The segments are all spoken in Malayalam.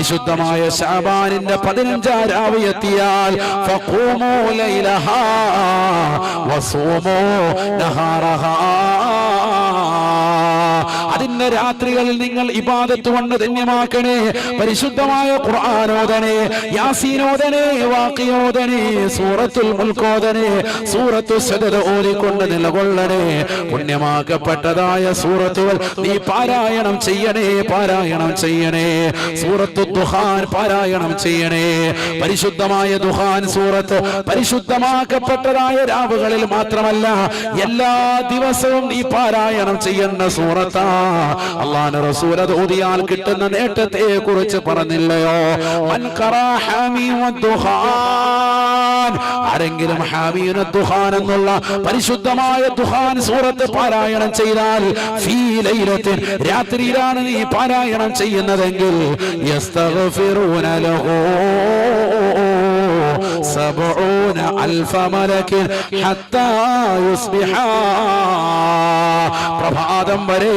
പരിശുദ്ധമായ ശഅബാനിന്റെ 15 രാവ് എത്തിയാൽ ഫഖൂമൂ ലൈലഹാ വസൂമൂ നഹാറഹാ, അതിന്റെ രാത്രികളിൽ നിങ്ങൾ ഇബാദത്ത് കൊണ്ട് ധന്യമാക്കണേ. പരിശുദ്ധമായ ഖുർആൻ ഓതണേ, യാസീൻ ഓതണേ, വാഖിഅ ഓതണേ, സൂറത്തുൽ മുൽക്ക് ഓതണേ, സൂറത്തു സദദ ഓതിക്കൊണ്ട് നിലകൊള്ളണേ. പുണ്യമാക്കപ്പെട്ടതായ സൂറത്തുകൾ നീ പാരായണം ചെയ്യണേ, പാരായണം ചെയ്യണേ. സൂറത്തു ദുഹാൻ പാരായണം ചെയ്യണേ. പരിശുദ്ധമായ ദുഹാൻ സൂറത്ത് പരിശുദ്ധമാക്കപ്പെട്ടതായ രാവുകളിൽ മാത്രമല്ല എല്ലാ ദിവസവും നീ പാരായണം ചെയ്യുന്ന സൂറത്താ. അല്ലാഹുവിന്റെ റസൂൽ അത് ഓതിയാൽ കിട്ടുന്ന നേട്ടത്തെ കുറിച്ച് പറഞ്ഞില്ലയോ? മൻ ഖറാ ഹാമീം വദ്ദുഹാൻ, ആരെങ്കിലും ഹാമീം വദ്ദുഹാൻ എന്നുള്ള പരിശുദ്ധമായ ദുഹാൻ സൂറത്ത് പാരായണം ചെയ്താൽ ഫീ ലൈലത്തിൻ, രാത്രിയിലാണ് നീ പാരായണം ചെയ്യുന്നതെങ്കിൽ യസ്തഗ്ഫിറൂന ലഹു 70,000 മലക്കിൻ ഹത്താ യുസ്ബിഹാ, പ്രഭാതം വരെ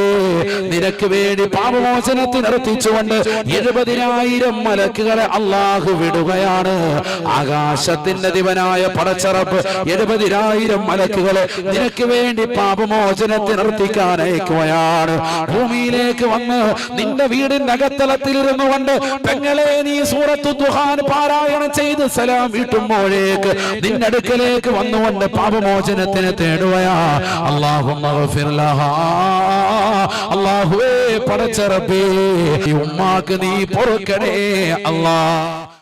നിനക്ക് വേണ്ടി പാപമോചനത്തിന് നിർത്തിച്ചുകൊണ്ട് 70,000 മലക്കുകളെ അല്ലാഹു വിടുകയാണ്. ആകാശത്തിന്റെ ദിവനായ പടച്ചറപ്പ് 70,000 മലക്കുകളെ നിനക്ക് വേണ്ടി പാപമോചനത്തിന് നിർത്തിക്കാൻ അയക്കുകയാണ്. ഭൂമിയിലേക്ക് വന്ന് നിന്റെ വീടിന്റെ അകത്തളത്തിലിരുന്നു കൊണ്ട് പെങ്ങളെ നീ സൂറത്തു ദുഹാൻ പാരായണം ചെയ്ത് സലാം വീട്ടുമ്പോഴേക്ക് നിന്റെ അടുക്കലേക്ക് വന്നുകൊണ്ട് പാപമോചനത്തിന് തേടുകയാ. അല്ലാഹുമ്മ ഗഫിർ ലഹാ, അല്ലാഹുവേ പടച്ച റബ്ബേ ഈ ഉമ്മാക്ക് നീ പൊറുക്കണേ അല്ലാഹ്.